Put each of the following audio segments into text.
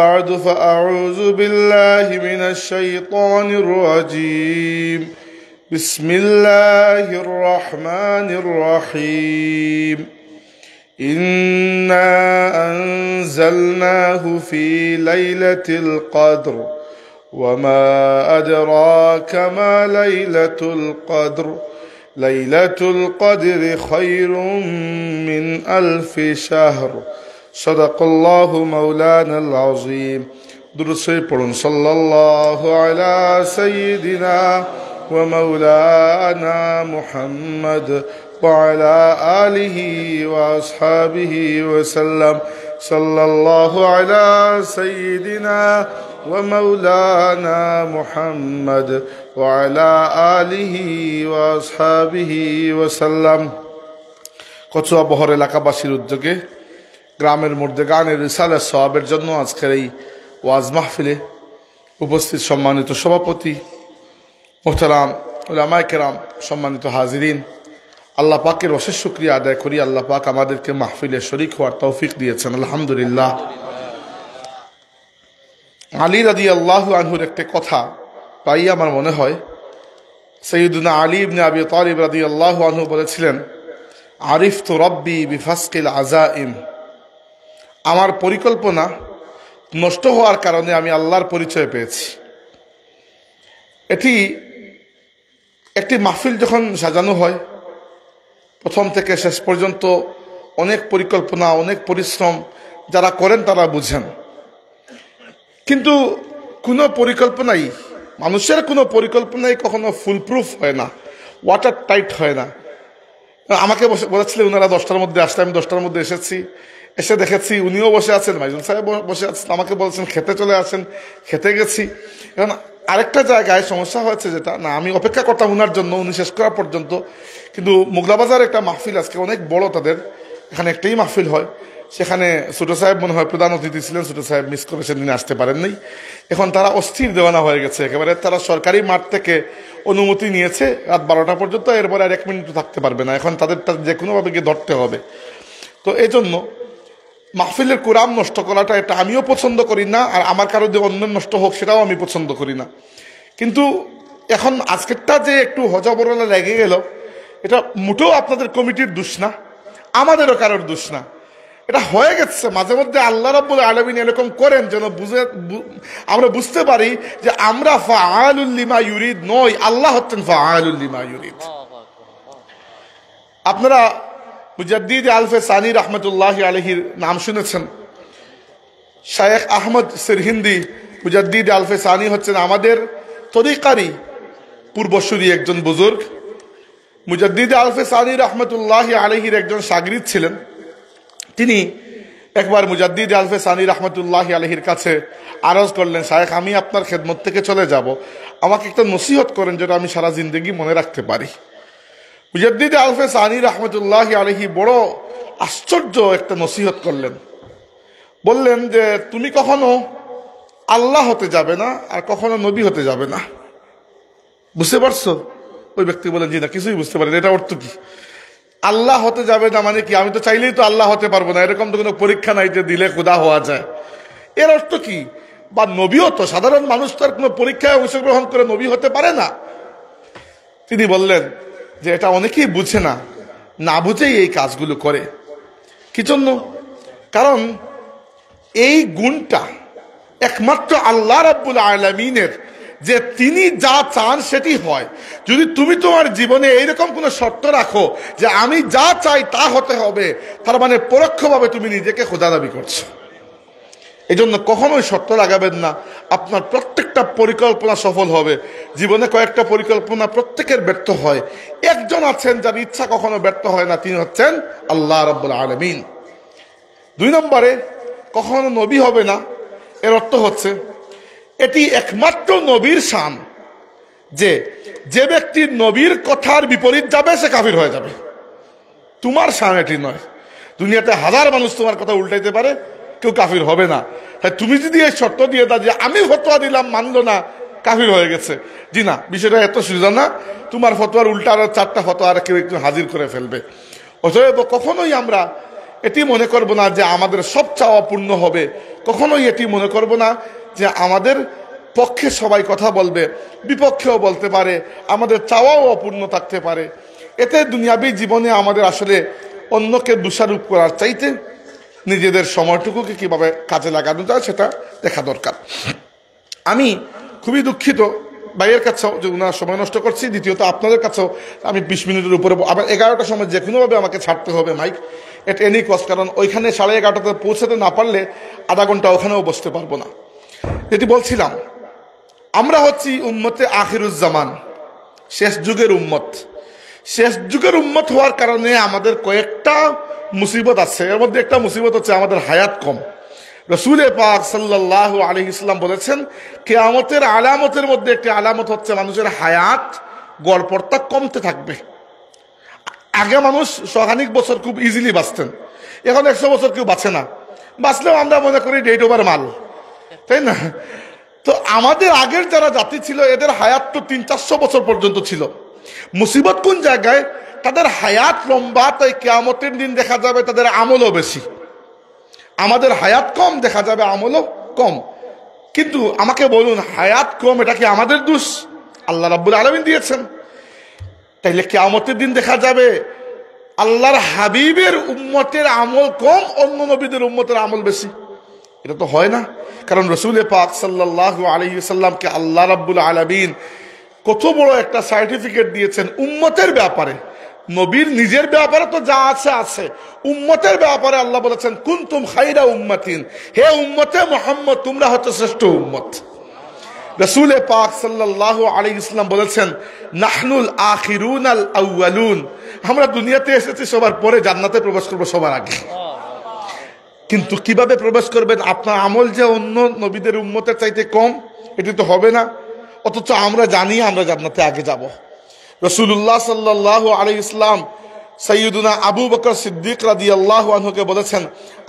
بعد فأعوذ بالله من الشيطان الرجيم. بسم الله الرحمن الرحيم. إنا أنزلناه في ليلة القدر وما أدراك ما ليلة القدر ليلة القدر خير من 1000 شهر صدق الله مولانا العظيم. درود شريف পড়ুন সাল্লাল্লাহু আলা সাইয়্যিদিনা ওয়া মাওলানা মুহাম্মদ ওয়া আলা আলিহি ওয়া আসহাবিহি ওয়া সাল্লাম। সাল্লাল্লাহু আলা সাইয়্যিদিনা ওয়া মাওলানা মুহাম্মদ ওয়া আলা আলিহি ওয়া আসহাবিহি ওয়া সাল্লাম। কচুয়া বহর এলাকাবাসীর উদ্যোগে গ্রামের মধ্যে গানের রিসালাত সওয়াবের জন্য আজকের এই ওয়াজ মাহফিলে উপস্থিত সম্মানিত সভাপতি মোহতারাম উলামায়ে কেরাম, সম্মানিত হাজিরিন, আল্লাহ পাকের অশেষ শুকরিয়া আদায় করি। আল্লাহ পাক আমাদেরকে মাহফিলে শরীক হওয়ার তৌফিক দিয়েছেন, আলহামদুলিল্লাহ। আলী রাদিয়াল্লাহু আনহুর একটা কথা প্রায়ই আমার মনে হয়, সাইয়্যিদুনা আলী ইবনে আবি তালিব রাদিয়াল্লাহু আনহু বলেছিলেন, আরিফতু রব্বি বিফাসকিল আজাইম। আমার পরিকল্পনা নষ্ট হওয়ার কারণে আমি আল্লাহর পরিচয় পেয়েছি। এটি একটি মাহফিল যখন সাজানো হয়, প্রথম থেকে শেষ পর্যন্ত অনেক পরিকল্পনা, অনেক পরিশ্রম যারা করেন তারা বুঝেন। কিন্তু কোনো পরিকল্পনাই, মানুষের কোনো পরিকল্পনাই কখনো ফুলপ্রুফ হয় না, ওয়াটার টাইট হয় না। আমাকে বলেছিলেন ওনারা 10টার মধ্যে আসলে, আমি 10টার মধ্যে এসেছি। এসে দেখেছি উনিও বসে আছেন, ভাইজান সাহেব বসে আছেন, আমাকে বলছেন খেতে চলে আসেন, খেতে গেছি। এখন আরেকটা জায়গায় সমস্যা হয়েছে, যেটা না আমি অপেক্ষা করতাম উনার জন্য, উনি শেষ করা পর্যন্ত। কিন্তু মোগলাবাজার একটা মাহফিল আজকে অনেক বড় তাদের, এখানে একটাই মাহফিল হয়। সেখানে ছোটো সাহেব মনে হয় প্রধান অতিথি ছিলেন, ছোটো সাহেব মিস করে সেদিন আসতে পারেন নাই। এখন তারা অস্থির দেওয়ানা হয়ে গেছে একেবারে। তারা সরকারি মাঠ থেকে অনুমতি নিয়েছে রাত 12টা পর্যন্ত, এরপরে আর 1 মিনিটও থাকতে পারবে না। এখন তাদের যে কোনোভাবে গিয়ে ধরতে হবে। তো এই জন্য মাহফিলের কোরআন নষ্ট করাটা, এটা আমিও পছন্দ করি না, আর আমার কারো যে অন্য নষ্ট হোক সেটাও আমি পছন্দ করি না। কিন্তু এখন আজকেরটা যে একটু হজবরলা লেগে গেল, এটা মোটেও আপনাদের কমিটির দোষ না, আমাদেরও কারোর দোষ না। এটা হয়ে গেছে। মাঝে মধ্যে আল্লাহ রাব্বুল আলামিন এরকম করেন যেন আমরা বুঝতে পারি যে আমরা ফাআলুল লিমা ইউরিদ নই, আল্লাহ হচ্ছেন ফাআলুল লিমা ইউরিদ। আপনারা মুজাদ্দিদ আলফে সানি রহমতুল্লাহি আলাইহির নাম শুনেছেন। শায়েখ আহমদ সিরহিন্দি মুজাদ্দিদ আলফে সানি হচ্ছেন আমাদের তরিকারই পূর্বসূরি একজন বুজুর্গ। মুজাদ্দিদ আলফে সানি রহমতুল্লাহি আলাইহির একজন শাগরিদ ছিলেন। তিনি একবার মুজাদ্দিদ আলফে সানি রহমতুল্লাহি আলাইহির কাছে আরজ করলেন, শায়েখ আমি আপনার খেদমত থেকে চলে যাব, আমাকে একটা নসিহত করেন যেটা আমি সারা জিন্দগি মনে রাখতে পারি। মুজাদ্দিদ আলফে সানি রহমতুল্লাহি আলাইহি বড় আশ্চর্য একটা নসিহত করলেন। বললেন যে তুমি কখনো আল্লাহ হতে যাবে না, আর কখনো নবী হতে যাবে না। বুঝতে পারছো? ওই ব্যক্তি বলেন, জি না, কিছুই বুঝতে পারেন। এটা অর্থ কি? আল্লাহ হতে যাবে না মানে কি? আমি তো চাইলেই তো আল্লাহ হতে পারবো না, এরকম তো কোনো পরীক্ষা নাই যে দিলে খোদা হওয়া যায়। এর অর্থ কি? বা নবীও তো, সাধারণ মানুষ তো আর কোনো পরীক্ষায় অংশগ্রহণ করে নবী হতে পারে না। তিনি বললেন যে এটা অনেকেই বুঝে না, না বুঝেই এই কাজগুলো করে। কি জন্য? কারণ এই গুণটা একমাত্র আল্লাহ রাব্বুল আলামিনের, যে তিনি যা চান সেটি হয়। যদি তুমি তোমার জীবনে এইরকম কোনো শর্ত রাখো যে আমি যা চাই তা হতে হবে, তার মানে পরোক্ষভাবে তুমি নিজেকে খোদা দাবি করছো। এই জন্য কখনোই শর্ত লাগাবেন না। আপনার প্রত্যেকটা পরিকল্পনা সফল হবে। জীবনে কয়েকটা পরিকল্পনা প্রত্যেকের ব্যর্থ হয়, একজন আছেন যার ইচ্ছা কখনো ব্যর্থ হয় না, তিনি হচ্ছেন আল্লাহ রাব্বুল আলামিন। 2 নম্বরে, কখনো নবী হবে না, এর অর্থ হচ্ছে এটি একমাত্র নবীর শান যে যে ব্যক্তি নবীর কথার বিপরীত যাবে সে কাফির হয়ে যাবে। তোমার শান এটি নয়। দুনিয়াতে হাজার মানুষ তোমার কথা উল্টাইতে পারে, কেউ কাফির হবে না। তাই তুমি যদি এই শর্ত দিয়ে দাও যে আমি ফতোয়া দিলাম মানলো না, কাফির হয়ে গেছে, জি না, বিষয়টা এত সোজা না। তোমার ফতোয়ার উল্টা আরো 4টা ফতোয়া আর কেউ একটু হাজির করে ফেলবে। অতএব কখনোই আমরা এটি মনে করব না যে আমাদের সব চাওয়া পূর্ণ হবে, কখনোই এটি মনে করব না যে আমাদের পক্ষে সবাই কথা বলবে, বিপক্ষেও বলতে পারে, আমাদের চাওয়াও অপূর্ণ থাকতে পারে। এতে দুনিয়াবী জীবনে আমাদের আসলে অন্যকে দোষারোপ করার চাইতে নিজেদের সময়টুকুকে কিভাবে কাজে লাগানো যায় সেটা দেখা দরকার। আমি খুবই দুঃখিত ভাইয়ের কাছেও যে ওনার সময় নষ্ট করছি, দ্বিতীয়ত আপনাদের কাছেও আমি 20 মিনিটের উপরে, আবার 11টার সময় যে কোনোভাবে আমাকে ছাড়তে হবে মাইক, এট এনি কস্ট, কারণ ওইখানে 11:30টাতে পৌঁছাতে না পারলে আধা ঘন্টা ওখানেও বসতে পারবো না। যেটি বলছিলাম, আমরা হচ্ছি উম্মতে আখিরুজ্জামান, শেষ যুগের উম্মত। শেষ যুগের উম্মত হওয়ার কারণে আমাদের কয়েকটা মুসিবত আছে। এর মধ্যে একটা মুসিবত হচ্ছে আমাদের হায়াত কম। রসুল পাক সাল্লাল্লাহু আলাইহি সাল্লাম বলেছেন, কিয়ামতের আলামতের মধ্যে একটি আলামত হচ্ছে মানুষের হায়াত গড়পড়তা কমতে থাকবে। আগে মানুষ শখানিক বছর খুব ইজিলি বাঁচতেন, এখন 100 বছর কেউ বাঁচে না। বাঁচলেও আমরা মনে করি ডেট ওভার মাল, তাই না? তো আমাদের আগের যারা জাতি ছিল এদের হায়াত তো 300-400 বছর পর্যন্ত ছিল। মুসিবত কোন জায়গায়? তাদের হায়াত লম্বা, তাই কিয়ামতের দিন দেখা যাবে তাদের আমলও বেশি। আমাদের হায়াত কম, দেখা যাবে আমলও কম। কিন্তু আমাকে বলুন, হায়াত কম এটা কি আমাদের দোষ? আল্লাহ রাব্বুল আলামিন দিয়েছেন। তাইলে কিয়ামতের দিন দেখা যাবে আল্লাহর হাবিবের উম্মতের আমল কম, অন্য নবীদের উম্মতের আমল বেশি। এটা তো হয় না, কারণ রসুল পাক সাল্লাল্লাহু আলাইহি সাল্লামকে আল্লাহ রাব্বুল আলামিন কত বড় একটা সার্টিফিকেট দিয়েছেন উম্মতের ব্যাপারে। নবীর নিজের ব্যাপারে তো যা আছে আছে, উম্মতের ব্যাপারে আল্লাহ বলেছেন কুনতুম খায়রা উম্মাতিন, হে উম্মতে মুহাম্মদ তোমরা হচ্ছে শ্রেষ্ঠ উম্মত। রসুল পাক সাল্লাল্লাহু আলাইহি সাল্লাম বলেছেন নাহনুল আখিরুনাল আউয়ালুন, আমরা দুনিয়াতে এসেছি সবার পরে, জান্নাতে প্রবেশ করব সবার আগে। কিন্তু কিভাবে প্রবেশ করবেন? আপনার আমল যে অন্য নবীদের উম্মতের চাইতে কম, এটি তো হবে না। অথচ আমরা জানি আমরা জান্নাতে আগে যাব। রাসূলুল্লাহ সাল্লাল্লাহু আলাইহি ওয়াসাল্লাম সাইয়্যিদুনা আবু বকর সিদ্দিক রাদিয়াল্লাহু আনহুকে বলেছেন,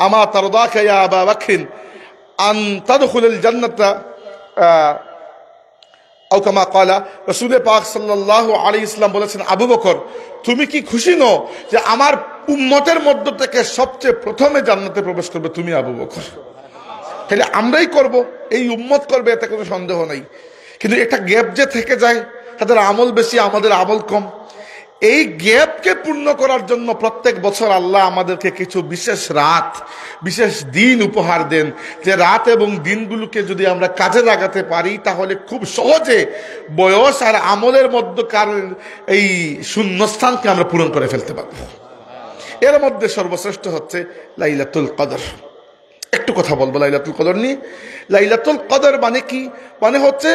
আমা তারদাকা ইয়া আবা বকর আন তাদখুলুল জান্নাতা আও কামা ক্বালা। রাসূল পাক সাল্লাল্লাহু আলাইহি ওয়াসাল্লাম বলেছেন, আবু বকর তুমি কি খুশি নও যে আমার উম্মতের মধ্য থেকে সবচেয়ে প্রথমে জান্নাতে প্রবেশ করবে তুমি আবু বকর? তাহলে আমরাই করব, এই উম্মত করবে, এতে কোনো সন্দেহ নাই। কিন্তু একটা গ্যাপ যে থেকে যায়, তাদের আমল বেশি আমাদের আমল কম, এই গ্যাপকে পূর্ণ করার জন্য প্রত্যেক বছর আল্লাহ আমাদেরকে কিছু বিশেষ রাত, বিশেষ দিন উপহার দেন, যে রাত এবং দিনগুলোকে যদি আমরা কাজে লাগাতে পারি তাহলে খুব সহজে বয়স আর আমলের মধ্যকার এই শূন্যস্থানকে আমরা পূরণ করে ফেলতে পারব। এর মধ্যে সর্বশ্রেষ্ঠ হচ্ছে লাইলাতুল কদর। একটু কথা বলবো লাইলাতুল কদর নিয়ে। লাইলাতুল কদর মানে কি? মানে হচ্ছে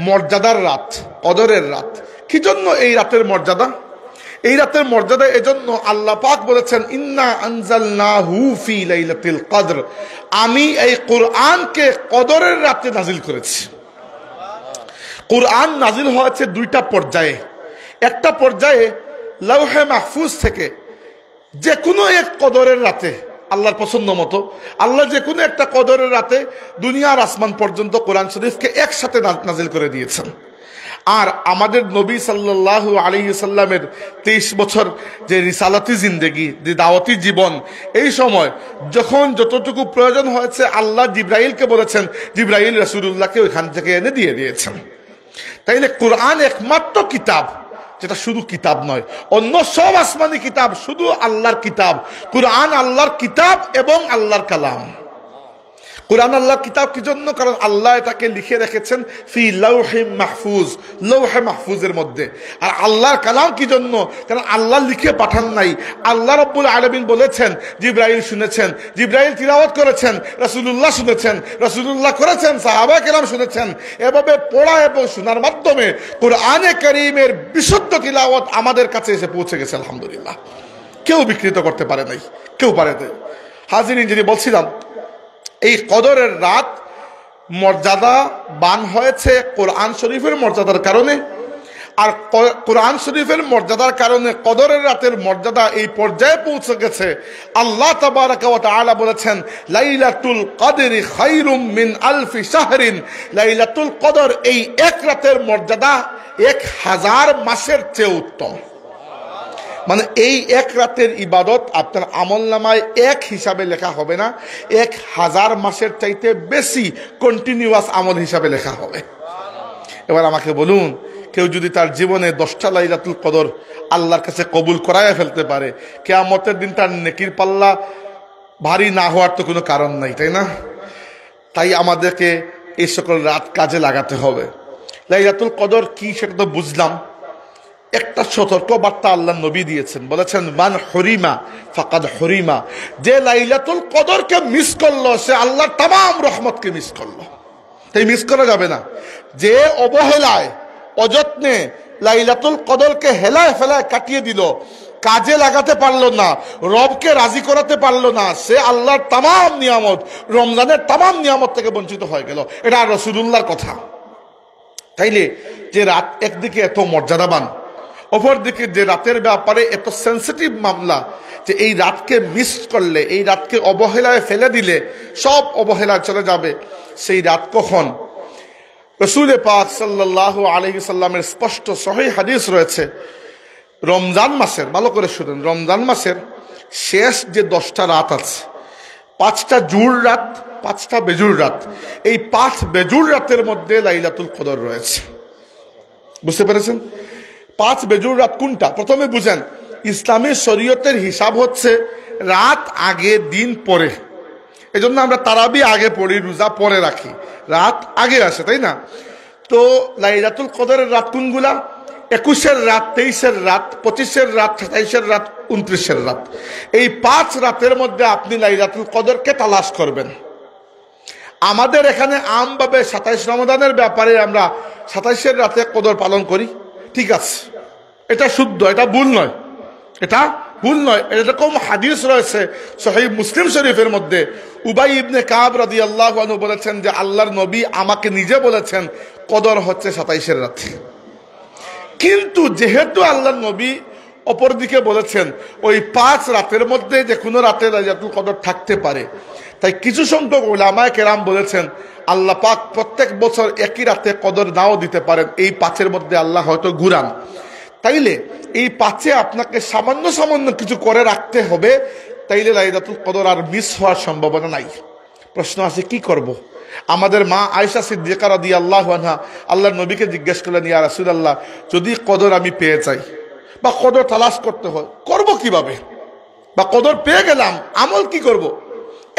মর্যাদার রাত, কদরের রাত। কি জন্য এই রাতের মর্যাদা? এই রাতের মর্যাদা এজন্য আল্লাহ পাক বলেছেন ইন্না আনজালনাহু ফি লাইলাতুল কদর, আমি এই কোরআনকে কদরের রাতে নাজিল করেছি। কোরআন নাজিল হয়েছে দুইটা পর্যায়ে। একটা পর্যায়ে লাউহে মাহফুজ থেকে যে কোনো এক কদরের রাতে, আল্লাহর পছন্দ মতো আল্লাহ যে কোনো একটা কদরের রাতে দুনিয়ার আসমান পর্যন্ত কোরআন শরীফকে একসাথে নাজিল করে দিয়েছেন। আর আমাদের নবী সাল্লাল্লাহু আলাইহি সাল্লামের 23 বছর যে রিসালাতি জিন্দেগি, যে দাওয়াতি জীবন, এই সময় যখন যতটুকু প্রয়োজন হয়েছে আল্লাহ জিব্রাইলকে বলেছেন, জিব্রাইল রাসূলুল্লাহকে ওইখান থেকে এনে দিয়ে দিয়েছেন। তাইলে কোরআন একমাত্র কিতাব যেটা শুধু কিতাব নয়, অন্য সব আসমানি কিতাব শুধু আল্লাহর কিতাব। কোরআন আল্লাহর কিতাব এবং আল্লাহর কালাম। কোরআন আল্লাহর কিতাব কি জন্য? কারণ আল্লাহ এটাকে লিখে রেখেছেন ফি লাউহে মাহফুজ, লৌহে মাহফুজের মধ্যে। আর আল্লাহর কালাম কি জন্য? কারণ আল্লাহ লিখে পাঠান নাই। আল্লাহ রাব্বুল আলামিন বলেছেন, জিব্রাইল শুনেছেন, জিব্রাইল তিলাওয়াত করেছেন, রাসূলুল্লাহ শুনেছেন, রাসূলুল্লাহ করেছেন, সাহাবা কেরাম শুনেছেন। এভাবে পড়া এবং শোনার মাধ্যমে কোরআনে কারীমের বিশুদ্ধ তিলাওয়াত আমাদের কাছে এসে পৌঁছে গেছে আলহামদুলিল্লাহ। কেউ বিকৃত করতে পারে নাই, কেউ পারে নাই। হাজিরিন, যিনি বলছিলাম এই কদরের রাত মর্যাদা বান হয়েছে কোরআন শরীফের মর্যাদার কারণে। আর কোরআন শরীফের মর্যাদার কারণে কদরের রাতের মর্যাদা এই পর্যায়ে পৌঁছে গেছে। আল্লাহ তাবারাকা ওয়া তাআলা বলেছেন লাইলাতুল কদরি খায়রুম মিন আলফি শাহরিন, লাইলাতুল কদর এই এক রাতের মর্যাদা 1000 মাসের চেয়ে উত্তম। মানে এই এক রাতের ইবাদত আপনার আমলনামায় এক হিসাবে লেখা হবে না, 1000 মাসের চাইতে বেশি কন্টিনিউয়াস আমল হিসাবে লেখা হবে। এবার আমাকে বলুন, কেউ যদি তার জীবনে 10টা লাইলাতুল কদর আল্লাহর কাছে কবুল করায় ফেলতে পারে, কিয়ামতের দিন তার নেকির পাল্লা ভারী না হওয়ার তো কোনো কারণ নাই, তাই না? তাই আমাদেরকে এই সকল রাত কাজে লাগাতে হবে। লাইলাতুল কদর কি সেটা তো বুঝলাম। একটা সতর্ক বার্তা আল্লাহ নবী দিয়েছেন, বলেছেন মান হরিমা ফাকাদ হরিমা, যে লাইলাতুল কদরকে মিস করলো সে আল্লাহর তামাম রহমতকে মিস করলো। তাই মিস করা যাবে না। যে অবহেলায় অযত্নে লাইলাতুল কদরকে হেলায় ফেলায় কাটিয়ে দিল, কাজে লাগাতে পারলো না, রবকে রাজি করাতে পারলো না, সে আল্লাহর তামাম নিয়ামত, রমজানের তামাম নিয়ামত থেকে বঞ্চিত হয়ে গেল। এটা রাসূলুল্লাহর কথা। তাইলে যে রাত একদিকে এত মর্যাদাবান, অপরদিকে যে রাতের ব্যাপারে এত সেন্সিটিভ মামলা, যে এই রাতকে মিস করলে, এই রাতকে অবহেলায় ফেলে দিলে সব অবহেলা চলে যাবে, সেই রাত কখন? রাসূল পাক সাল্লাল্লাহু আলাইহি সাল্লামের স্পষ্ট সহিহ হাদিস রয়েছে, রমজান মাসের, ভালো করে শুনেন, রমজান মাসের শেষ যে 10টা রাত আছে, 5টা জুর রাত, 5টা বেজুর রাত, এই 5 বেজুর রাতের মধ্যে লাইলাতুল কদর রয়েছে। বুঝতে পেরেছেন? 5 বেজুর রাত কোনটা? প্রথমে বুঝেন, ইসলামী শরীয়তের হিসাব হচ্ছে রাত আগে দিন পরে। এজন্য আমরা তারাবি আগে পড়ি, রোজা পরে রাখি, রাত আগে আসে, তাই না? তো লাইলাতুল কদরের রাত কোনগুলা? 21-এর রাত, 23-এর রাত, 25-এর রাত, 27-এর রাত, 29-এর রাত। এই 5 রাতের মধ্যে আপনি লাইলাতুল কদরকে তালাশ করবেন। আমাদের এখানে আমভাবে 27 রমজানের ব্যাপারে আমরা 27-এর রাতে কদর পালন করি, ঠিক আছে, এটা শুদ্ধ, এটা ভুল নয়, এটা ভুল নয়। এরকম হাদিস রয়েছে সহিহ মুসলিম শরীফের মধ্যে, উবাই ইবনে কাব রাদিয়াল্লাহু আনহু বলেছেন যে আল্লাহর নবী আমাকে নিজে বলেছেন কদর হচ্ছে 27-এর রাতে। কিন্তু যেহেতু আল্লাহর নবী অপরদিকে বলেছেন ওই 5 রাতের মধ্যে যে কোনো রাতে লাইলাতুল কদর থাকতে পারে, তাই কিছু সংখ্যক উলামায়ে কেরাম বলেছেন আল্লাহ পাক প্রত্যেক বছর একই রাতে কদর নাও দিতে পারেন, এই 5-এর মধ্যে আল্লাহ হয়তো ঘুরান। তাইলে এই 5-এ আপনাকে সামান্য সামান্য কিছু করে রাখতে হবে, তাইলে লাইলাতুল কদর আর মিস হওয়ার সম্ভাবনা নাই। প্রশ্ন আছে কি করব? আমাদের মা আয়েশা সিদ্দিকা রাদিয়াল্লাহু আনহা আল্লাহর নবীকে জিজ্ঞেস করলেন, ইয়া রাসূলুল্লাহ, যদি কদর আমি পেয়ে যাই বা কদর তালাশ করতে হয়, করব কিভাবে? বা কদর পেয়ে গেলাম, আমল কি করব?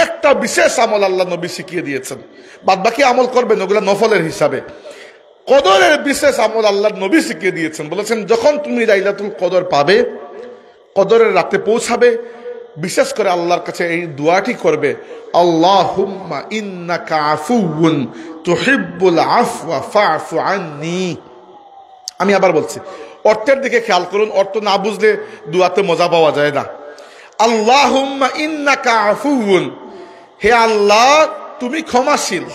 একটা বিশেষ আমল আল্লাহ নবী শিখিয়ে দিয়েছেন, বাদ বাকি আমল করবেন ওগুলা নফলের হিসাবে। কদরের বিশেষ আমল আল্লাহ নবী শিখিয়ে দিয়েছেন, বলেছেন যখন তুমি লাইলাতুল কদর পাবে, কদরের রাতে পৌঁছাবে, বিশেষ করে আল্লাহর কাছে এই দোয়াটি করবে, আল্লাহুম্মা ইন্নাকা আফুউন তুহিব্বুল আফওয়া ফা'ফু আন্নী। আমি আবার বলছি, অর্থের দিকে খেয়াল করুন, অর্থ না বুঝলে দোয়াতে মজা পাওয়া যায় না। আল্লাহুম্মা ইন্নাকা আফুউন, হে আল্লাহ তুমি ক্ষমাশীল,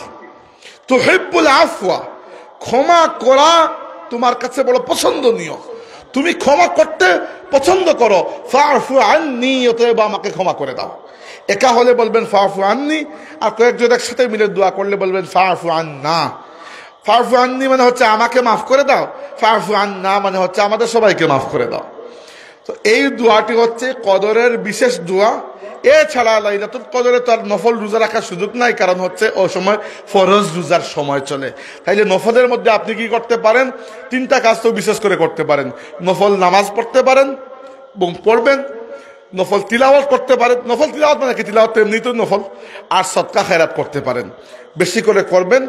তুহিব্বুল আফওয়া, ক্ষমা করা তোমার কাছে বড় পছন্দনীয়, তুমি ক্ষমা করতে পছন্দ করো, ফা'ফু আন্নী, অতএব আমাকে ক্ষমা করে দাও। একা হলে বলবেন ফা'ফু আন্নী, আর কয়েকজন একসাথে মিলে দোয়া করলে বলবেন ফা'ফু আন্না। ফা'ফু আন্নী মানে হচ্ছে আমাকে মাফ করে দাও, ফা'ফু আন্না মানে হচ্ছে আমাদের সবাইকে মাফ করে দাও। তো এই দোয়াটি হচ্ছে কদরের বিশেষ দোয়া। এছাড়া লাইলাতুল কদরে তো আর নফল রোজা রাখার সুযোগ নাই, কারণ হচ্ছে ওই সময় ফরজ রোজার সময় চলে। তাইলে নফলের মধ্যে আপনি কি করতে পারেন? 3টা কাজ তো বিশেষ করে করতে পারেন। নফল নামাজ পড়তে পারেন এবং পড়বেন, নফল তিলাওয়াত করতে পারেন, নফল তিলাওয়াত মানে কি, তিলাওয়াত এমনি তো নফল, আর সদকা খায়রাত করতে পারেন, বেশি করে করবেন।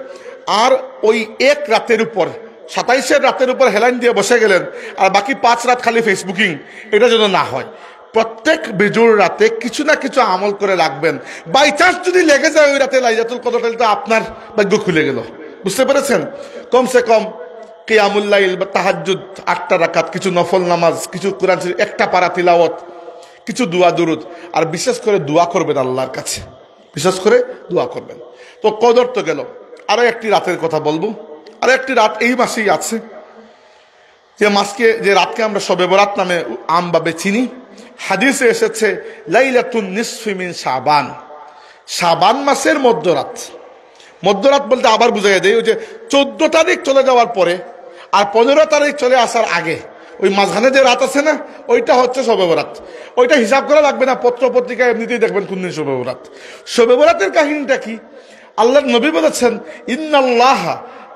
আর ওই এক রাতের উপর, 27-এর রাতের উপর হেলাইন দিয়ে বসে গেলেন আর বাকি 5 রাত খালি ফেসবুকিং, এটা যেন না হয়। প্রত্যেক বেজুর রাতে কিছু না কিছু আমল করে রাখবেন। বাই চান্স যদি লেগে যায় ওই রাতে লাইলাতুল কদর, তাহলে তো আপনার ভাগ্য খুলে গেল। বুঝতে পেরেছেন? কমসে কম কিয়ামুল লাইল বা তাহাজ্জুদ 8টা রাকাত, কিছু নফল নামাজ, কিছু কোরআন শরীফ 1টা পারা তিলাওয়াত, কিছু দোয়া দুরুদ, আর বিশেষ করে দোয়া করবেন আল্লাহর কাছে, বিশেষ করে দোয়া করবেন। তো কদর তো গেল, আরো একটি রাতের কথা বলবো। আর একটি রাত এই মাসেই আছে, যে রাতকে আমরা শবে বরাত নামে আমভাবে চিনি। হাদিসে এসেছে লাইলাতুন নিসফি মিন শাবান, শাবান মাসের মধ্যরাত। মধ্যরাত বলতে আবার বুঝাই দেয়, ওই যে 14 তারিখ চলে যাওয়ার পরে আর 15 তারিখ চলে আসার আগে, ওই মাঝখানে যে রাত আছে না, ওইটা হচ্ছে শবে বরাত। ওইটা হিসাব করা লাগবে না, পত্র পত্রিকায় এমনিতেই দেখবেন কোন দিন শবে বরাত। শবে বরাতের কাহিনীটা কি? আল্লাহর নবী বলেছেন, ইন্নাল্লাহা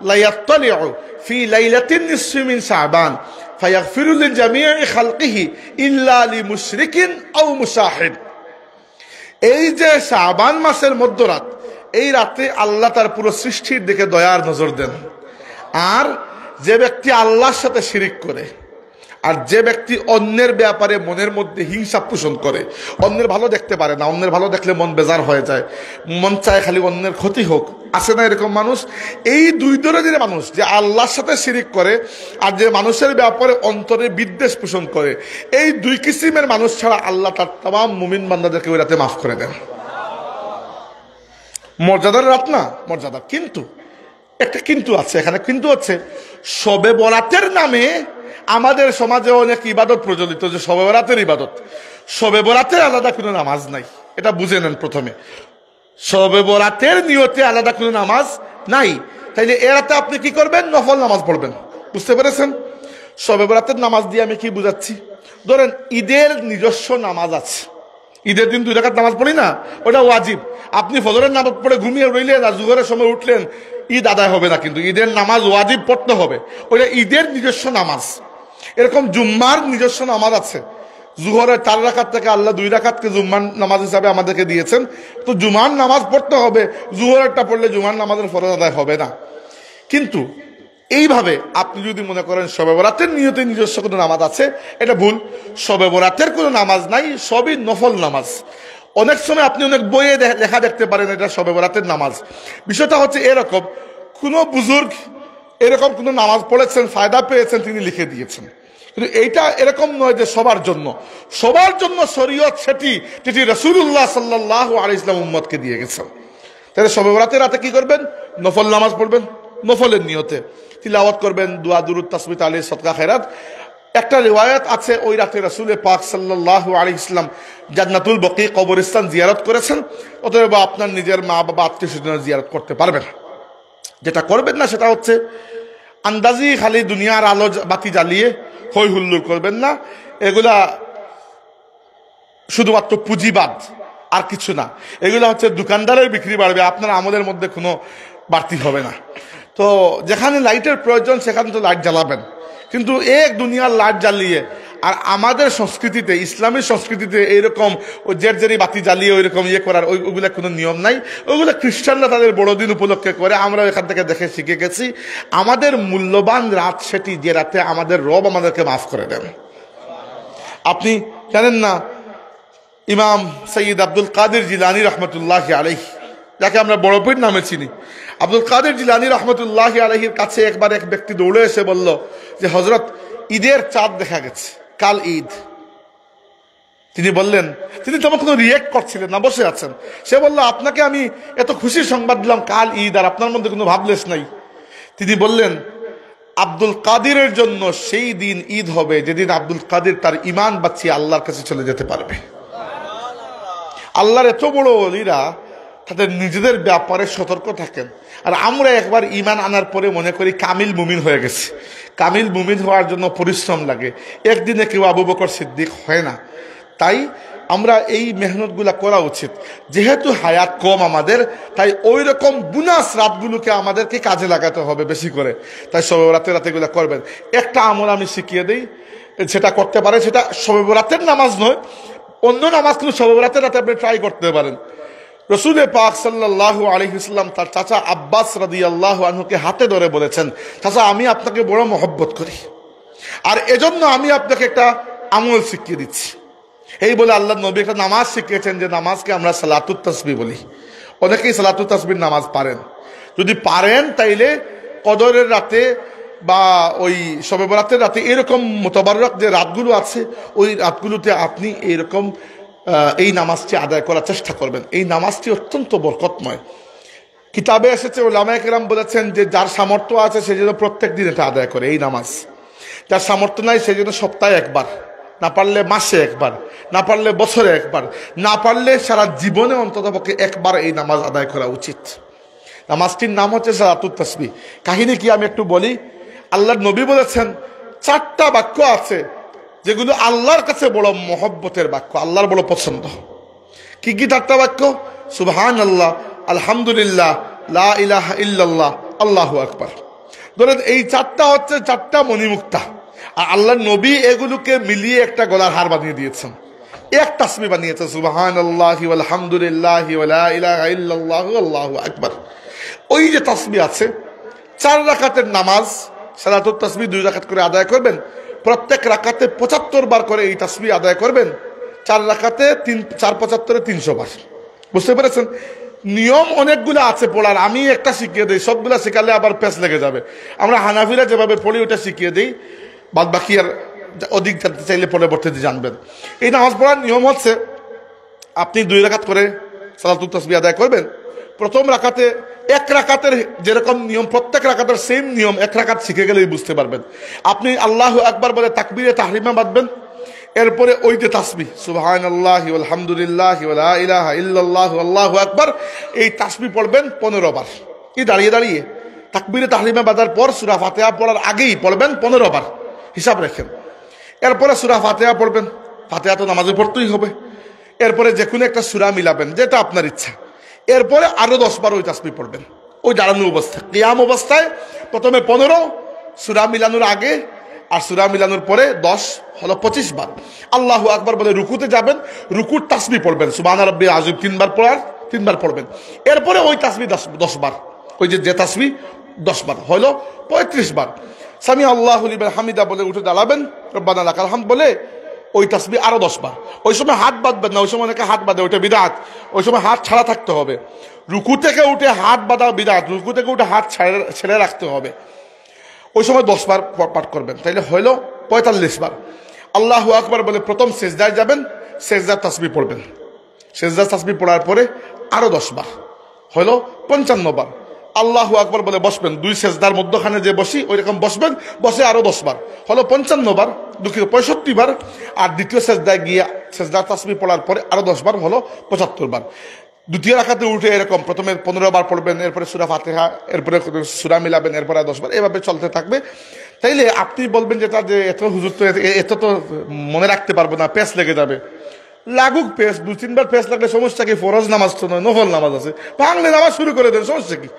লা ইয়াত্তালিউ ফি লাইলাতিন নিসফি মিন শাবান ফায়াগফিরু লিজামিই খালকিহি ইল্লা লিমুশরিকিন আও মুশাহিদ। এই যে শাবান মাসের মধ্যরাত, এই রাতে আল্লাহ তার পুরো সৃষ্টির দিকে দয়ার নজর দেন। আর যে ব্যক্তি আল্লাহর সাথে শিরিক করে, আর যে ব্যক্তি অন্যের ব্যাপারে মনের মধ্যে হিংসা পোষণ করে, অন্যের ভালো দেখতে পারে না, অন্যের ভালো দেখলে মন বেজার হয়ে যায়, মন চায় খালি অন্যের ক্ষতি হোক, আছে না এরকম মানুষ? এই দুই ধরনের মানুষ, যে আল্লাহর সাথে শিরিক করে আর যে মানুষের ব্যাপারে অন্তরে বিদ্বেষ পোষণ করে, এই দুই কিসিমের মানুষ ছাড়া আল্লাহ তার তাম মুমিন বান্দাদেরকে ওই রাতে মাফ করে দেন। মর্যাদার রাত না, মর্যাদা। কিন্তু একটা কিন্তু আছে এখানে, কিন্তু হচ্ছে শবে বরাতের নামে আমাদের সমাজে অনেক ইবাদত প্রচলিত, যে শবে বরাতের ইবাদত। শবে বরাতের আলাদা কোনো নামাজ নাই, এটা বুঝে নেন প্রথমে। শবে বরাতের নিয়তে আলাদা কোনো নামাজ নাই। তাইলে এ রাতে আপনি কি করবেন? নফল নামাজ পড়বেন। বুঝতে পেরেছেন? শবে বরাতের নামাজ দিয়ে আমি কি বুঝাচ্ছি? ধরেন ঈদের নিজস্ব নামাজ আছে, ঈদের দিন 2 রাকাত নামাজ পড়ি না, ওটা ওয়াজিব। আপনি ফজরের নামাজ পড়ে ঘুমিয়ে রইলেন আর জোহরের সময় উঠলেন, ঈদ আদায় হবে না। কিন্তু ঈদের নামাজ ওয়াজিব পড়তে হবে, ওটা ঈদের নিজস্ব নামাজ। এরকম জুম্মার নিজস্ব নামাজ আছে। জোহরের 4 রাকাত থেকে আল্লাহ 2 রাকাতকে জুম্মার নামাজ হিসাবে আমাদেরকে দিয়েছেন, তো জুমার নামাজ পড়তে হবে। জোহরেরটা পড়লে জুমার নামাজের ফরজ আদায় হবে না। কিন্তু এইভাবে আপনি যদি মনে করেন শবে বরাতের নিয়তে নিজস্ব কোনো নামাজ আছে, এটা ভুল। শবে বরাতের কোনো নামাজ নাই, সবই নফল নামাজ। অনেক সময় আপনি অনেক বইয়ে লেখা দেখতে পারেন এটা শবে বরাতের নামাজ। বিষয়টা হচ্ছে এরকম, কোনো বুজুর্গ এরকম কোনো নামাজ পড়েছেন, ফায়দা পেয়েছেন, তিনি লিখে দিয়েছেন। কিন্তু এইটা এরকম নয় যে সবার জন্য। সবার জন্য শরীয়ত সেটি যেটি রাসূলুল্লাহ সাল্লাল্লাহু আলাইহি ওয়াসাল্লাম উম্মতকে দিয়ে গেছেন। তাহলে শবে বরাতের রাতে কি করবেন? নফল নামাজ পড়বেন, নফলের নিয়তে তিলাওয়াত করবেন, দোয়া দুরুদ তাসবিহ তাহলিল সদকা খেরাত। একটা রিওয়ায়াত আছে, ওই রাতে রাসূল পাক সাল্লাল্লাহু আলাইহি ওয়াসাল্লাম জান্নাতুল বকি কবরস্থান জিয়ারত করেছেন। অতএব আপনার নিজের মা বাবা আত্মীয় স্বজনের জিয়ারত করতে পারবেন। যেটা করবেন না সেটা হচ্ছে আন্দাজি খালি দুনিয়ার আলো বাতি জ্বালিয়ে হই হুল্লোড় করবেন না। এগুলা শুধুমাত্র পুঁজিবাদ, আর কিছু না। এগুলা হচ্ছে দোকানদারের বিক্রি বাড়বে, আপনার আমলের মধ্যে কোনো বাড়তি হবে না। তো যেখানে লাইটের প্রয়োজন সেখানে তো লাইট জ্বালাবেন, কিন্তু এক দুনিয়ার লাইট জ্বালিয়ে। আর আমাদের সংস্কৃতিতে, ইসলামী সংস্কৃতিতে এইরকম জেরজেরি বাতি জ্বালিয়ে ওইরকম ইয়ে করার ওইগুলো কোনো নিয়ম নাই। ওইগুলো খ্রিস্টানরা তাদের বড়দিন উপলক্ষে করে, আমরা এখান থেকে দেখে শিখে গেছি। আমাদের মূল্যবান রাত সেটি, যে রাতে আমাদের রব আমাদেরকে মাফ করে দেন। আপনি জানেন না, ইমাম সৈয়দ আব্দুল কাদের জিলানী রহমতুল্লাহি আলাইহি, যাকে আমরা বড় পীর নামে চিনি, আব্দুল কাদের জিলানী রহমতুল্লাহি আলাইহির কাছে একবার এক ব্যক্তি দৌড়ে এসে বলল যে, হযরত, ঈদের চাঁদ দেখা গেছে, কাল ঈদ। তিনি বললেন, তিনি তখন কোনো রিয়েক্ট করছিলেন না, বসে আছেন। সে বলল, আপনাকে আমি এত খুশির সংবাদ দিলাম, কাল ঈদ, আর আপনার মধ্যে কোনো ভাবলেস নাই। তিনি বললেন, আব্দুল কাদিরের জন্য সেই দিন ঈদ হবে যেদিন আব্দুল কাদির তার ঈমান বাঁচিয়ে আল্লাহর কাছে চলে যেতে পারবে। আল্লাহর এত বড় ওলিরা তাদের নিজেদের ব্যাপারে সতর্ক থাকেন। আর আমরা একবার ঈমান আনার পরে মনে করি কামিল মুমিন হয়ে গেছে। কামিল মুমিন হওয়ার জন্য পরিশ্রম লাগে, একদিনে কেউ আবু বকর সিদ্দিক হয় না। তাই আমরা এই মেহনতগুলা করা উচিত। যেহেতু হায়াত কম আমাদের, তাই ওই রকম বুনাস রাতগুলোকে আমাদেরকে কাজে লাগাতে হবে বেশি করে। তাই শবে বরাতের রাতেগুলো করবেন। একটা আমল আমি শিখিয়ে দিই, সেটা করতে পারে, সেটা শবে বরাতের নামাজ নয়, অন্য নামাজ, কিন্তু শবে বরাতের রাতে আপনি ট্রাই করতে পারেন। রাসূল পাক সাল্লাল্লাহু আলাইহি ওয়াসাল্লাম তার চাচা আব্বাস রাদিয়াল্লাহু আনহুকে হাতে ধরে বলেছেন, চাচা, আমি আপনাকে বড় মহব্বত করি, আর এজন্য আমি আপনাকে একটা আমল শিখিয়ে দিচ্ছি। এই বলে আল্লাহর নবী একটা নামাজ শিখিয়েছেন, যে নামাজকে আমরা সালাতুত তাসবিহ বলি। অনেকেই সালাতুত তাসবিহ নামাজ পারেন। যদি পারেন তাইলে কদরের রাতে বা ওই শবে বরাতের রাতে এরকম মুতাবাররক যে রাতগুলো আছে, ওই রাতগুলোতে আপনি এরকম এই নামাজটি আদায় করার চেষ্টা করবেন। এই নামাজটি অত্যন্ত বরকতময়। কিতাবে এসেছে, ওলামায়ে কেরাম বলেছেন যে যার সামর্থ্য আছে সে যেন প্রত্যেক দিন এটা আদায় করে এই নামাজ। যার সামর্থ্য নাই সে যেন সপ্তাহে একবার, না পারলে মাসে একবার, না পারলে বছরে একবার, না পারলে সারা জীবনে অন্ততপক্ষে একবার এই নামাজ আদায় করা উচিত। নামাজটির নাম হচ্ছে সালাতুত তাসবিহ। কাহিনী কি আমি একটু বলি। আল্লাহর নবী বলেছেন চারটা বাক্য আছে যেগুলো আল্লাহর কাছে বড় মহব্বতের বাক্য, আল্লাহর বড় পছন্দ। কি কি চারটা বাক্য? সুবহানাল্লাহ, আলহামদুলিল্লাহ, লা ইলাহা ইল্লাল্লাহ, আল্লাহু আকবার। ধরেন এই চারটা হচ্ছে চারটা মণিমুক্তা, আর আল্লাহর নবী এগুলোকে মিলিয়ে একটা গলার হার বানিয়ে দিয়েছেন, এক তাসবিহ বানিয়েছেন, সুবহানাল্লাহি ওয়াল হামদুলিল্লাহি ওয়া লা ইলাহা ইল্লাল্লাহু আল্লাহু আকবার। ওই যে তাসবিহ আছে, 4 রাকাতের নামাজ সালাতুত তাসবিহ 2 রাকাত করে আদায় করবেন, প্রত্যেক রাকাতে 75 বার করে এই তাসবিহ আদায় করবেন। 4 রাকাতে 4 75 300 বার। বুঝতে পেরেছেন? নিয়ম অনেকগুলো আছে পড়ার, আমি একটা শিখিয়ে দিই, সবগুলা শেখালে আবার পেছ লেগে যাবে। আমরা হানাফিরা যেভাবে পড়ি ওটা শিখিয়ে দিই, বাদ বাকি আর অধিক জানতে চাইলে পরবর্তীতে জানবেন। এই নামাজ পড়ার নিয়ম হচ্ছে, আপনি 2 রাকাত করে সালাতুত তাসবিহ আদায় করবেন। প্রথম রাকাতে 1 রাকাতের যেরকম নিয়ম, প্রত্যেক রাকাতের সেম নিয়ম 1 রাকাত শিখে গেলেই বুঝতে পারবেন। আপনি আল্লাহু আকবার বলে তাকবীরে তাহরিমা বাঁধবেন, এরপরে ওই যে তাসবিহ সুবহানাল্লাহি ওয়াল হামদুলিল্লাহি ওয়া লা ইলাহা ইল্লাল্লাহু আল্লাহু আকবার, এই তাসবিহ পড়বেন 15 বার। এই দাঁড়িয়ে দাঁড়িয়ে তাকবীরে তাহরিমা বাঁধার পর সূরা ফাতিহা পড়ার আগেই পড়বেন 15 বার, হিসাব রাখেন। এরপরে সূরা ফাতিহা পড়বেন, ফাতিহা তো নামাজে পড়তেই হবে। এরপরে যে কোনো একটা সূরা মিলাবেন, যেটা আপনার ইচ্ছা। এরপরে আরো 10 বার ওই তাসবিহ পড়বেন, ওই দাঁড়ানো অবস্থায়, কিয়াম অবস্থায় প্রথমে 15, সূরা মিলানোর আগে আর সূরা মিলানোর পরে 10 হলো 25 বার। আল্লাহু আকবার বলে রুকুতে যাবেন, রুকুর তাসবিহ পড়বেন, সুবহান রাব্বিল আযীম 3 বার পড়ার 3 বার পড়বেন। এরপরে ওই তাসবিহ 10 বার, ওই যে তাসবিহ 10 বার হলো 35 বার। সামি আল্লাহু লিমান হামিদা বলে উঠে দাঁড়াবেন, রব্বানা লাকাল হামদ বলে ওই তাসবিহ আরো 10 বার। ওই সময় হাত বাঁধবেন না, ওই সময় অনেকে হাত বাঁধে, ওইটা বিদআত। ওই সময় হাত ছাড়া থাকতে হবে। রুকু থেকে উঠে হাত বাঁধা বিদআত, রুকু থেকে উঠে হাত ছেড়ে রাখতে হবে। ওই সময় 10 বার পাঠ করবেন, তাইলে হইল 45 বার। আল্লাহু আকবার বলে প্রথম সেজদায় যাবেন, সেজদার তাসবিহ পড়বেন। সেজদার তাসবিহ পড়ার পরে আরো 10 বার, হইল 55 বার। আল্লাহু আকবার বলে বসবেন, 2 সেজদার মধ্যখানে যে বসি ওই রকম বসবেন, বসে আরো 10 বার, হলো 55 বার, 65 বার। আর দ্বিতীয় সেজদায় গিয়ে সেজদার তাসবিহ পড়ার পরে আরো 10 বার, হলো 75 বার। দ্বিতীয় রাকাতে উঠে এরকম প্রথমে 15 বার পড়বেন, এরপরে সূরা ফাতিহা, এরপরে সূরা মিলাবেন, এরপরে 10 বার, এভাবে চলতে থাকবে। তাইলে আপনি বলবেন যেটা যে এত হুজুর তো এত তো মনে রাখতে পারবো না, পেস লেগে যাবে। লাগুক পেস, 2-3 বার পেস লাগলে সমস্যা কি? ফরজ নামাজ তো নয়, নফল নামাজ আছে, ভাঙলে নামাজ শুরু করে দেন, সমস্যা কি?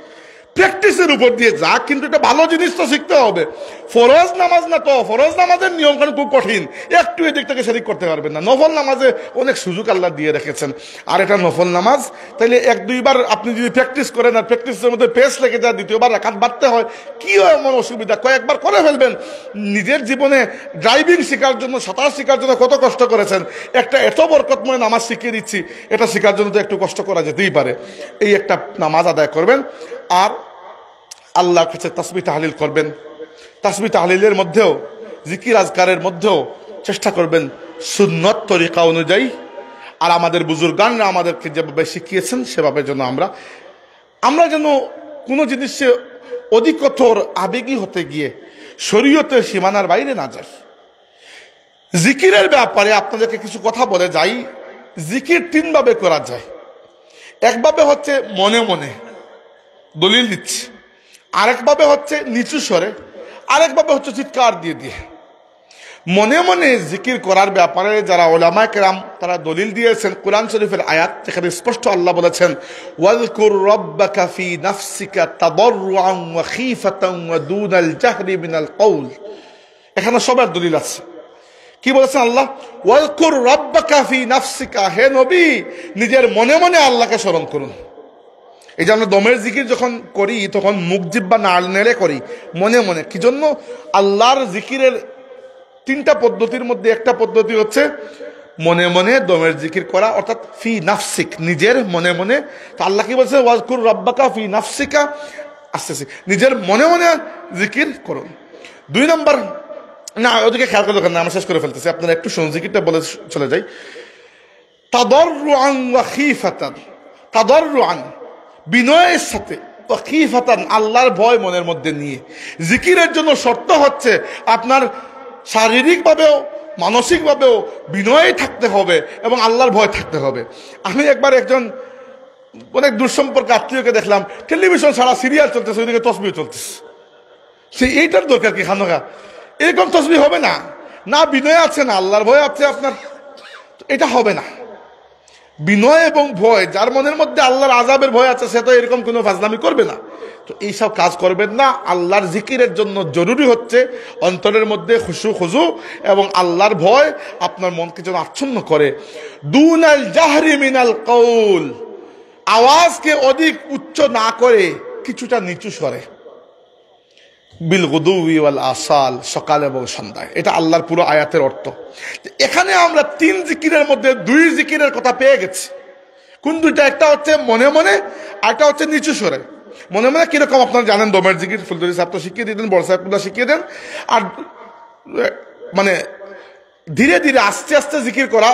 প্র্যাকটিসের উপর দিয়ে যাক, কিন্তু এটা ভালো জিনিস তো শিখতে হবে। ফরজ নামাজ না তো, ফরজ নামাজের নিয়ম কানুন খুব কঠিন, একটু এদিক থেকে সেদিক করতে পারবেন না। নফল নামাজে অনেক সুযোগ আল্লাহ দিয়ে রেখেছেন, আর এটা নফল নামাজ। তাইলে 1-2 বার আপনি যদি প্র্যাকটিস করেন, আর প্র্যাকটিসের মধ্যে পেস লেগে যায়, দ্বিতীয়বার রাকাত বাড়তে হয়, কি হয় এমন অসুবিধা? কয়েকবার করে ফেলবেন। নিজের জীবনে ড্রাইভিং শেখার জন্য, সাঁতার শেখার জন্য কত কষ্ট করেছেন, একটা এত বরকতময় নামাজ শিখিয়ে দিচ্ছি, এটা শেখার জন্য তো একটু কষ্ট করা যেতেই পারে। এই একটা নামাজ আদায় করবেন, আর আল্লাহর কাছে তাসবিহ তাহলিল করবেন। তাসবিহ তাহলিলের মধ্যেও, জিকির আজকারের মধ্যেও চেষ্টা করবেন সুন্নত তরিকা অনুযায়ী, আর আমাদের বুজুর্গানরা আমাদেরকে যেভাবে শিখিয়েছেন সেভাবে যেন আমরা যেন কোনো জিনিসে অধিকতর আবেগী হতে গিয়ে শরীয়তের সীমানার বাইরে না যাই। জিকিরের ব্যাপারে আপনাদেরকে কিছু কথা বলে যাই। জিকির 3 ভাবে করা যায়। একভাবে হচ্ছে মনে মনে দলিল দিচ্ছে, আরেকভাবে হচ্ছে নিচু স্বরে, আরেকভাবে হচ্ছে চিৎকার দিয়ে দিয়ে। মনে মনে জিকির করার ব্যাপারে যারা উলামায়ে কেরাম তারা দলিল দিয়েছেন কোরআন শরীফের আয়াত, যেখানে স্পষ্ট আল্লাহ বলেছেন ওয়াজকুর রাব্বাকা ফি নাফসিকা তাদাররুআন ওয়া খীফাতান ওয়া দুনাল জাহরি মিনাল কওল। এখানে সবার দলিল আছে। কি বলেছেন আল্লাহ? ওয়াজকুর রাব্বাকা ফি নাফসিকা, হে নবী নিজের মনে মনে আল্লাহকে স্মরণ করুন। এই যে আমরা দমের জিকির যখন করি তখন মুখ জিহ্বা নেড়ে করি মনে মনে। কি জন্য? আল্লাহর জিকিরের 3টা পদ্ধতির মধ্যে একটা পদ্ধতি হচ্ছে মনে মনে দমের জিকির করা, অর্থাৎ ফি নাফসিক, নিজের মনে মনে। তো আল্লাহ কি বলছে? ওয়াজকুর রাব্বাকা ফি নাফসিকা, আস্তে আস্তে নিজের মনে মনে জিকির করুন। 2 নম্বর, না ওদিকে খেয়াল করে দেখেন না, আমরা শেষ করে ফেলতেছি, আপনারা একটু শুনুন, জিকিরটা বলে চলে যাই। তাদাররুআন ওয়া খীফাতান, তাদাররুআন বিনয়ের সাথে, ওয়া খীফাতান আল্লাহর ভয় মনের মধ্যে নিয়ে। জিকিরের জন্য শর্ত হচ্ছে আপনার শারীরিকভাবেও মানসিকভাবেও বিনয়ে থাকতে হবে এবং আল্লাহর ভয় থাকতে হবে। আমি একবার একজন অনেক দূরসম্পর্কে আত্মীয়কে দেখলাম, টেলিভিশন ছাড়া সিরিয়াল চলতেছে, ওইদিকে তসবিহ চলতেছে। এইটার দরকার কি? খানোকা এরকম তসবিহ হবে না, না বিনয় আছে না আল্লাহর ভয় আছে আপনার, এটা হবে না। বিনয় এবং ভয়, যার মনের মধ্যে আল্লাহর আযাবের ভয় আছে সে তো এরকম কোনো ফাজলামি করবে না। তো এইসব কাজ করবেন না। আল্লাহর জিকিরের জন্য জরুরি হচ্ছে অন্তরের মধ্যে খুশু খুজু এবং আল্লাহর ভয় আপনার মনকে যেন আচ্ছন্ন করে। দুনাল জাহরি মিনাল কওল, আওয়াজকে অধিক উচ্চ না করে কিছুটা নিচু স্বরে, বিল গুদুই ওয়াল আসাল, সকাল এবং সন্ধ্যায়। এটা আল্লাহর পুরো আয়াতের অর্থ। এখানে আমরা 3 জিকিরের মধ্যে 2 জিকিরের কথা পেয়ে গেছি। কোন দুইটা? একটা হচ্ছে মনে মনে, আর একটা হচ্ছে নিচু স্বরে। মনে মনে কিরকম আপনারা জানেন, দমের জিকির ফুলদরি সাহেব তো শিখিয়ে দিতেন, বড় সাহেবুল্লাহ শিখিয়ে দেন। আর মানে ধীরে ধীরে আস্তে আস্তে জিকির করা,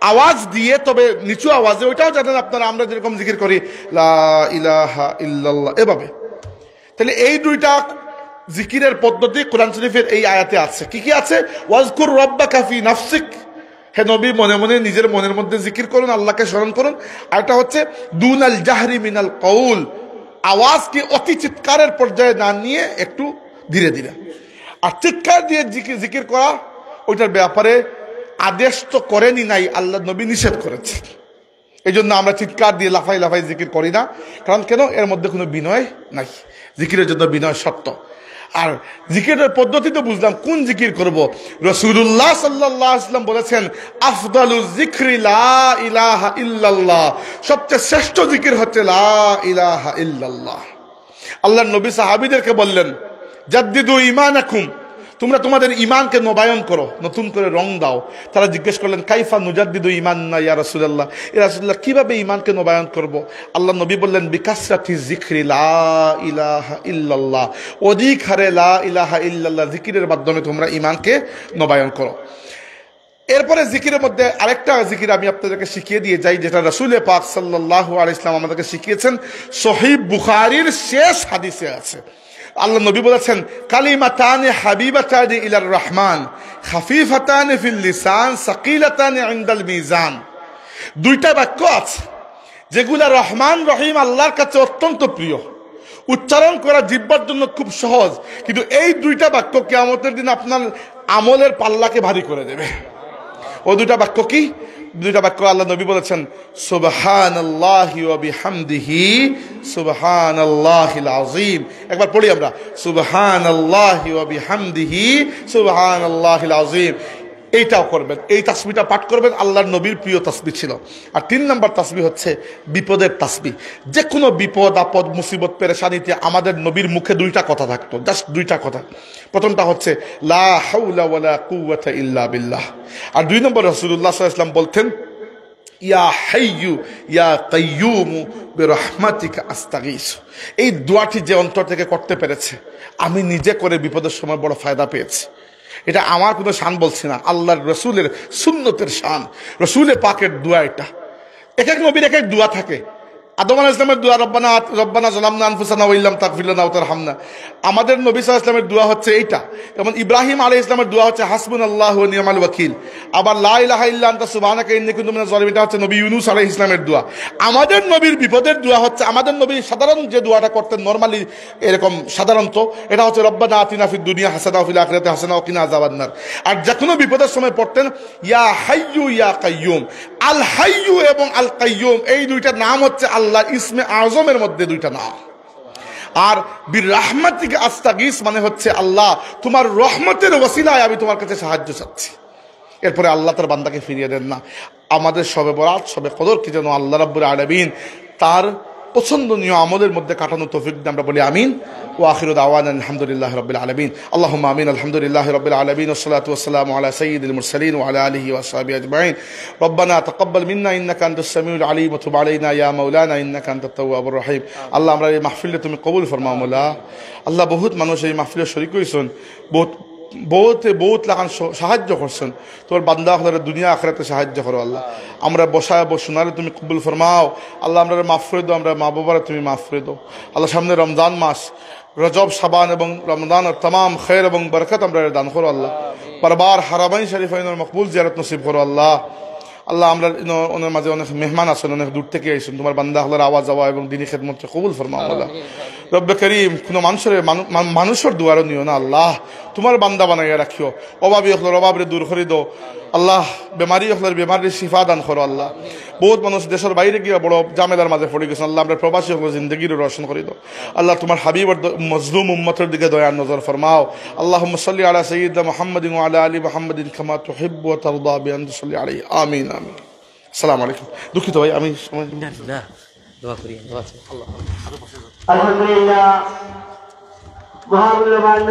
আওয়াজ দিয়ে তবে নিচু আওয়াজে, ওইটাও জানেন আপনারা। আমরা যেরকম জিকির করি লা ইলাহা ইল্লাল্লাহ এভাবে। তাহলে এই দুইটা জিকিরের পদ্ধতি কোরআন শরীফের এই আয়াতে আছে। কি কি আছে? ওয়াজকুর রাব্বাকা ফি নাফসিক, হে নবী মনে মনে নিজের মনের মধ্যে জিকির করুন, আল্লাহকে স্মরণ করুন। আরেকটা হচ্ছে দুনাল জাহরি মিনাল কওল, আওয়াজকে অতি চিৎকারের পর্যায়ে না নিয়ে একটু ধীরে ধীরে। আর চিৎকার দিয়ে জিকির করা, ওইটার ব্যাপারে আদেশ তো করেনি নাই, আল্লাহ নবী নিষেধ করেছে। এই জন্য আমরা চিৎকার দিয়ে লাফাই লাফাই জিকির করি না। কারণ কেন? এর মধ্যে কোনো বিনয় নাই। জিকিরের জন্য বিনয় শর্ত। আর জিকিরের পদ্ধতি তো বুঝলাম, কোন জিকির করব? রাসূলুল্লাহ সাল্লাল্লাহু আলাইহি ওয়াসাল্লাম বলেছেন আফদালুজ যিকরি লা ইলাহা ইল্লাল্লাহ, সবচেয়ে শ্রেষ্ঠ জিকির হচ্ছে লা ইলাহা ইল্লাল্লাহ। আল্লাহর নবী সাহাবীদেরকে বললেন জাদ্দিদু ঈমানাকুম, তোমরা তোমাদের ঈমানকে নবায়ন করো, নতুন করে রং দাও। তারা জিজ্ঞেস করলেন কাইফা নুজাদ্দিদু ঈমাননা ইয়া রাসূলুল্লাহ, ইয়া রাসূলুল্লাহ কিভাবে ঈমানকে নবায়ন করব? আল্লাহ নবী বললেন বিকাসরাতি যিকরি লা ইলাহা ইল্লাল্লাহ, অধিক হারে লা ইলাহা ইল্লাল্লাহ জিকিরের মাধ্যমে তোমরা ঈমানকে নবায়ন করো। এরপরে জিকিরের মধ্যে আরেকটা জিকির আমি আপনাদেরকে শিখিয়ে দিয়ে যাই, যেটা রাসূল পাক সাল্লাল্লাহু আলাইহি ওয়াসাল্লাম আমাদেরকে শিখিয়েছেন। সহিহ বুখারীর শেষ হাদিসে আছে, আল্লাহ নবী বলেছেন কালিমাতানি হাবিবাতানি ইলার রহমান খাফিফাতানি ফিল লিসান সাকিলাতানি ইনদাল মিজান। দুইটা বাক্য আছে যেগুলা রহমান রহিম আল্লাহর কাছে অত্যন্ত প্রিয়, উচ্চারণ করা জিহ্বার জন্য খুব সহজ, কিন্তু এই দুইটা বাক্য কিয়ামতের দিন আপনার আমলের পাল্লাকে ভারী করে দেবে। ও দুইটা বাক্য কি? দুইটা বাক্য আল্লাহ নবী বলেছেন সুবহানাল্লাহি ওয়া বিহামদিহি সুবহানাল্লাহিল আযীম। একবার পড়ি আমরা, সুবহানাল্লাহি ওয়া বিহামদিহি সুবহানাল্লাহিল আযীম। এইটাও করবেন, এই তাসবিহটা পাঠ করবেন। আল্লাহর নবীর প্রিয় তাসবিহ ছিল। আর 3 নম্বর তাসবিহ হচ্ছে বিপদের তাসবিহ। যে কোনো বিপদ আপদ মুসিবত পেরেশানিতে আমাদের নবীর মুখে 2টা কথা থাকতো, জাস্ট 2টা কথা। প্রথমটা হচ্ছে লা হাওলা ওয়ালা কুওয়াতা ইল্লা বিল্লাহ। আর 2 নম্বর রাসূলুল্লাহ সাল্লাল্লাহু আলাইহি ওয়াসাল্লাম বলতেন ইয়া হাইয়ু ইয়া কাইয়ুম বিরহমাতিকা আস্তাগীস। এই দোয়াটি যে অন্তর থেকে করতে পেরেছে, আমি নিজে করে বিপদের সময় বড় ফায়দা পেয়েছি। এটা আমার কোনো শান বলছি না, আল্লাহর রসুলের সুন্নতের শান, রসুলের পাকের দোয়া। এটা এক এক নবীর এক এক দোয়া থাকে। আদম আলাইহিস সালামের দোয়া রব্বানা যালামনা আনফুসানা ওয়া ইল্লাম তাগফির লানা ওয়া তারহামনা। আমাদের নবী সাল্লাল্লাহু আলাইহি ওয়াসাল্লামের দোয়া হচ্ছে এইটা। যেমন ইব্রাহিম আলাইহিস সালামের দোয়া হচ্ছে হাসবুনাল্লাহু ওয়া নি'মাল ওয়াকিল। আবার লা ইলাহা ইল্লা আনতা সুবহানাকা ইন্নী কুনতু মিনাজ জালিমিন, এটা হচ্ছে নবী ইউনূস আলাইহিস সালামের দোয়া। আমাদের নবীর বিপদের দোয়া হচ্ছে, আমাদের নবী সাধারণ যে দোয়াটা করতেন নরমালি এরকম সাধারণত, এটা হচ্ছে রব্বানা আতিনা ফিদ দুনিয়া হাসানা ওয়া ফিল আখিরাতি হাসানা ওয়া কিনা আযাবান নার। আর যে কোনো বিপদের সময় পড়তেন ইয়া হাইয়ু ইয়া কাইয়ুম। আল হাইয়ু এবং আল কাইয়ুম এই 2টা নাম হচ্ছে আল্লাহর ইসমে আজমের মধ্যে 2টা নাম। আর বিরহমাতিকা আস্তাগীস মানে হচ্ছে আল্লাহ তোমার রহমতের ওসিলায় আমি তোমার কাছে সাহায্য চাচ্ছি। এরপরে আল্লাহ তার বান্দাকে ফিরিয়ে দেন না। আমাদের শবে বরাত শবে কদরকে যেন আল্লাহ রাব্বুল আলামিন তার পছন্দনীয় আমলের মধ্যে কাটানো তৌফিক দেন, আমরা বলি আমিন। ওয়া আখিরু দাওয়ানা আলহামদুলিল্লাহি রাব্বিল আলামিন। আল্লাহুম্মা আমিন। আলহামদুলিল্লাহি রাব্বিল আলামিন ওয়াসসালাতু ওয়াসসালামু আলা সাইয়্যিদিল মুরসালিন ওয়া আলা আলিহি ওয়া সাহবিহি আজমাইন। রব্বানা তাকাব্বাল মিন্না ইন্নাকা আনতাস সামিউল আলিম ওয়া তুব আলাইনা ইয়া মাওলানা ইন্নাকা আনতাত তাওয়াবুর রহিম। আল্লাহ আমরা এই মাহফিলটা তুমি কবুল ফরমাও মওলা। আল্লাহ বহুত মানুষ এই মাহফিলে শরীক হইছেন, বহুত লাগান সাহায্য করছেন। তোমার বান্দা হলে দুনিয়া আখিরাতে সাহায্য করো আল্লাহ। আমরা বসায় শোনারে তুমি কবুল ফরমাও আল্লাহ। আমরা মাফ করে দাও, আমরা মা বাবারে তুমি মাফ করে দাও আল্লাহ। সামনে রমজান মাস, রজব শাবান এবং রমজানের तमाम खैर এবং বরকত আমরা দান করো আল্লাহ। বারবার হারামাইন শরীফাইনের মকবুল জিয়ারত নসিব করো আল্লাহ। আল্লাহ আমরা ওনার মাঝে অনেক মেহমান আছেন, অনেক দূর থেকে আইসেন, তোমার বান্দা হলার আওয়াজ যাওয়া এবং দিনী খেদমতকে কবুল ফরমাও আল্লাহ। রব্বে করিম কোনো মানুষের দুয়ারও নিও না আল্লাহ, তোমার বান্দা বানাইয়া রাখিও, অভাবী হলের অভাবরে দূর করে দো আল্লাহ, বেমারি হলের বেমারির শিফা দান করো আল্লাহ। বহুত মানুষ দেশের বাইরে গিয়ে বড় জামেলার মাঝে পড়ে গেছেন আল্লাহ, আমরা প্রবাসী হলে জিন্দগিরও রোশন করে দো আল্লাহ। তোমার হাবিবর মজলুম উম্মতের দিকে দয়ার নজর ফরমাও। আল্লাহুম্মা সাল্লি আলা সাইয়্যিদিনা মুহাম্মাদিন ওয়া আলা আলি মুহাম্মাদিন কামা তুহিব্বু ওয়া তারদা বি আন তুসাল্লি আলাইহি আমিন আমিন। আসসালামু আলাইকুম। দুঃখিত ভাই আমি দোয়া করি। আলহামদুলিল্লাহ মহামূল্যবান